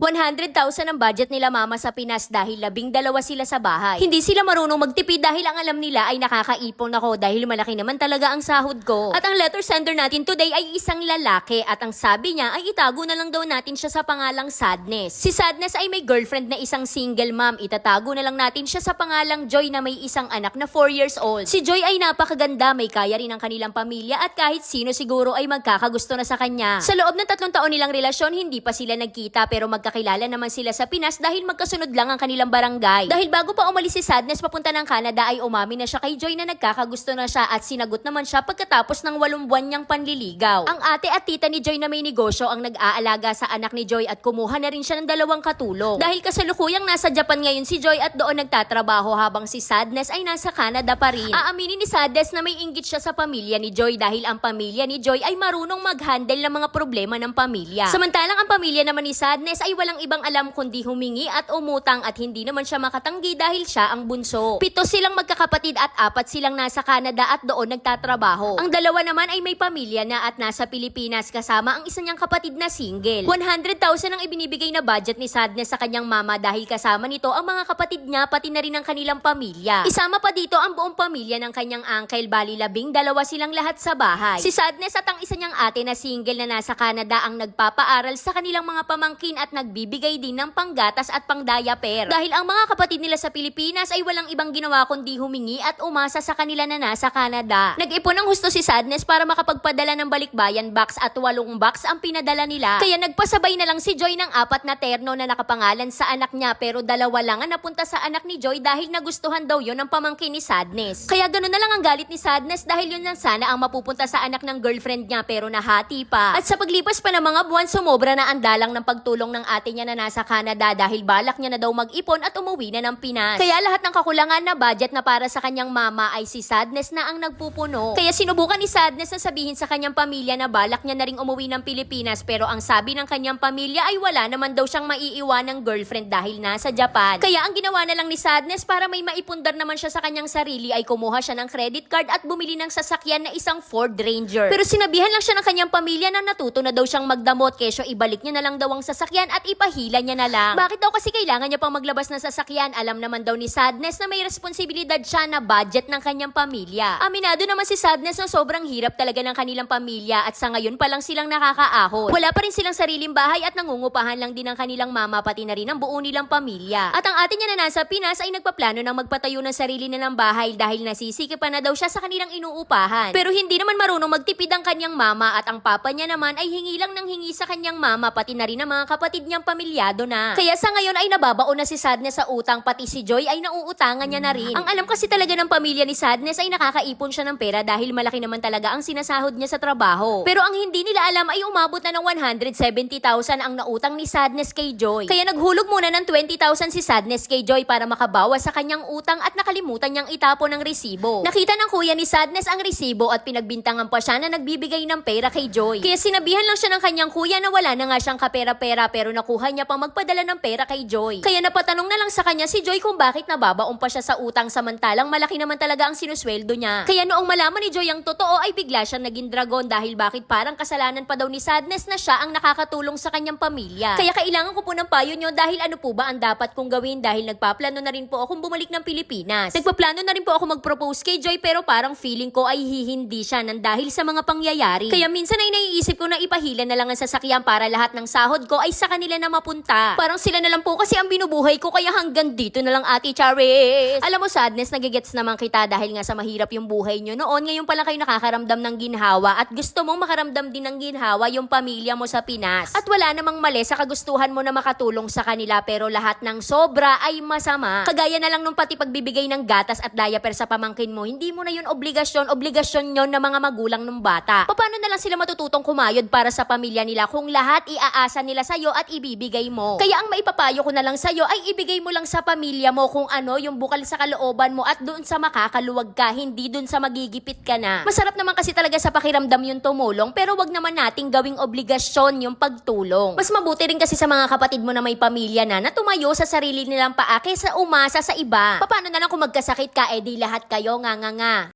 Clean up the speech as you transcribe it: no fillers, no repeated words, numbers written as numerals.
100,000 ang budget nila mama sa Pinas dahil 12 sila sa bahay. Hindi sila marunong magtipid dahil ang alam nila ay nakakaipon ako dahil malaki naman talaga ang sahod ko. At ang letter sender natin today ay isang lalaki at ang sabi niya ay itago na lang daw natin siya sa pangalang Sadness. Si Sadness ay may girlfriend na isang single mom. Itatago na lang natin siya sa pangalang Joy na may isang anak na 4 years old. Si Joy ay napakaganda, may kaya rin ang kanilang pamilya at kahit sino siguro ay magkakagusto na sa kanya. Sa loob ng 3 taon nilang relasyon, hindi pa sila nagkita pero magkakilala naman sila sa Pinas dahil magkasunod lang ang kanilang barangay. Dahil bago pa umalis si Sadness papunta ng Canada ay umamin na siya kay Joy na nagkakagusto na siya at sinagot naman siya pagkatapos ng 8 buwan niyang panliligaw. Ang ate at tita ni Joy na may negosyo ang nag-aalaga sa anak ni Joy at kumuha na rin siya ng 2 katulong. Dahil kasalukuyang nasa Japan ngayon si Joy at doon nagtatrabaho habang si Sadness ay nasa Canada pa rin. Aaminin ni Sadness na may inggit siya sa pamilya ni Joy dahil ang pamilya ni Joy ay marunong mag-handle ng mga problema ng pamilya. Samantalang ang pamilya naman ni Sadness ay walang ibang alam kundi humingi at umutang at hindi naman siya makatanggi dahil siya ang bunso. 7 silang magkakapatid at 4 silang nasa Canada at doon nagtatrabaho. Ang 2 naman ay may pamilya na at nasa Pilipinas kasama ang isa niyang kapatid na single. 100,000 ang ibinibigay na budget ni Sadness sa kanyang mama dahil kasama nito ang mga kapatid niya pati na rin ang kanilang pamilya. Isama pa dito ang buong pamilya ng kanyang uncle, bali 12 silang lahat sa bahay. Si Sadness at ang isa niyang ate na single na nasa Canada ang nagpapaaral sa kanilang mga pamangkin at nagbibigay din ng panggatas at pangdayaper. Dahil ang mga kapatid nila sa Pilipinas ay walang ibang ginawa kundi humingi at umasa sa kanila na nasa Canada. Nag-ipon ng husto si Sadness para makapagpadala ng balikbayan box at 8 box ang pinadala nila. Kaya nagpasabay na lang si Joy ng 4 na terno na nakapangalan sa anak niya pero 2 lang ang napunta sa anak ni Joy dahil nagustuhan daw yon ng pamangkin ni Sadness. Kaya ganoon na lang ang galit ni Sadness dahil yun lang sana ang mapupunta sa anak ng girlfriend niya pero nahati pa. At sa paglipas pa ng mga buwan sumobra na ang dalang ng pagtulong ng ate niya na nasa Canada dahil balak niya na daw mag-ipon at umuwi na ng Pinas. Kaya lahat ng kakulangan na budget na para sa kanyang mama ay si Sadness na ang nagpupuno. Kaya sinubukan ni Sadness na sabihin sa kanyang pamilya na balak niya na ring umuwi ng Pilipinas pero ang sabi ng kanyang pamilya ay wala naman daw siyang maiiwan ng girlfriend dahil nasa Japan. Kaya ang ginawa na lang ni Sadness para may maipundar naman siya sa kanyang sarili ay kumuha siya ng credit card at bumili ng sasakyan na isang Ford Ranger. Pero sinabihan lang siya ng kanyang pamilya na natuto na daw siyang magdamot kesyo ibalik niya na lang daw ang sasakyan at ipahila niya na lang. Bakit daw kasi kailangan niya pang maglabas ng sasakyan? Alam naman daw ni Sadness na may responsibilidad siya na budget ng kanyang pamilya. Aminado naman si Sadness na sobrang hirap talaga ng kanilang pamilya at sa ngayon pa lang silang nakakaahon. Wala pa rin silang sariling bahay at nangungupahan lang din ng kanilang mama pati na rin ang buo nilang pamilya. At ang ate niya na nasa Pinas ay nagpaplano ng magpatayo ng sarili nilang bahay dahil nasisikipan na daw siya sa kanilang inuupahan. Pero hindi naman marunong magtipid ang kanyang mama at ang papa niya naman ay hingi lang ng hingi sa kanyang mama pati na rin ang mga kapatid niyang pamilyado na. Kaya sa ngayon ay nababaon na si Sadness sa utang pati si Joy ay nauutangan niya na rin. Ang alam kasi talaga ng pamilya ni Sadness ay nakakaipon siya ng pera dahil malaki naman talaga ang sinasahod niya sa trabaho. Pero ang hindi nila alam ay umabot na ng 170,000 ang nautang ni Sadness kay Joy. Kaya naghulog muna ng 20,000 si Sadness kay Joy para makabawas sa kanyang utang at nakalimutan niyang itapon ng resibo. Nakita ng kuya ni Sadness ang resibo at pinagbintangan pa siya na nagbibigay ng pera kay Joy. Kaya sinabihan lang siya ng kanyang kuya na wala na nga siyang kapera-pera pero nakuha niya pang magpadala ng pera kay Joy. Kaya napatanong na lang sa kanya si Joy kung bakit nababaon pa siya sa utang samantalang malaki naman talaga ang sinusweldo niya. Kaya noong malaman ni Joy ang totoo ay bigla siyang naging dragon dahil bakit parang kasalanan pa daw ni Sadness na siya ang nakakatulong sa kanyang pamilya. Kaya kailangan ko po ng payo niyo dahil ano po ba ang dapat kong gawin dahil nagpaplano na rin po akong bumalik ng Pilipinas. Nagpaplano na rin po ako mag-propose kay Joy pero parang feeling ko ay hihindi siya nang dahil sa mga pangyayari. Kaya minsan ay naiisip ko na ipahila na lang ang sasakyan para lahat ng sahod ko ay sa kanila na mapunta. Parang sila na lang po kasi ang binubuhay ko kaya hanggang dito na lang Ate Charis. Alam mo Sadness, nagigets naman kita dahil nga sa mahirap yung buhay nyo noon. Ngayon pa lang kayo nakakaramdam ng ginhawa at gusto mong makaramdam din ng ginhawa yung pamilya mo sa Pinas. At wala namang mali sa kagustuhan mo na makatulong sa kanila pero lahat ng sobra ay masama. Kagaya na lang nung pati pagbibigay ng gatas at diaper sa pamangkin mo, hindi mo na yun obligasyon yon ng mga magulang ng bata. Paano na lang sila matututong kumayod para sa pamilya nila kung lahat iaasa nila sa'yo at ibibigay mo? Kaya ang maipapayo ko na lang sa'yo ay ibigay mo lang sa pamilya mo kung ano yung bukal sa kalooban mo at doon sa makakaluwag ka, hindi doon sa magigipit ka na. Masarap naman kasi talaga sa pakiramdam yung tumulong pero wag naman nating gawing obligasyon yung pagtulong. Mas mabuti rin kasi sa mga kapatid mo na may pamilya na tumayo sa sarili nilang paa kaysa umasa sa iba. Paano na lang kung magkasakit ka, di lahat kayo nga.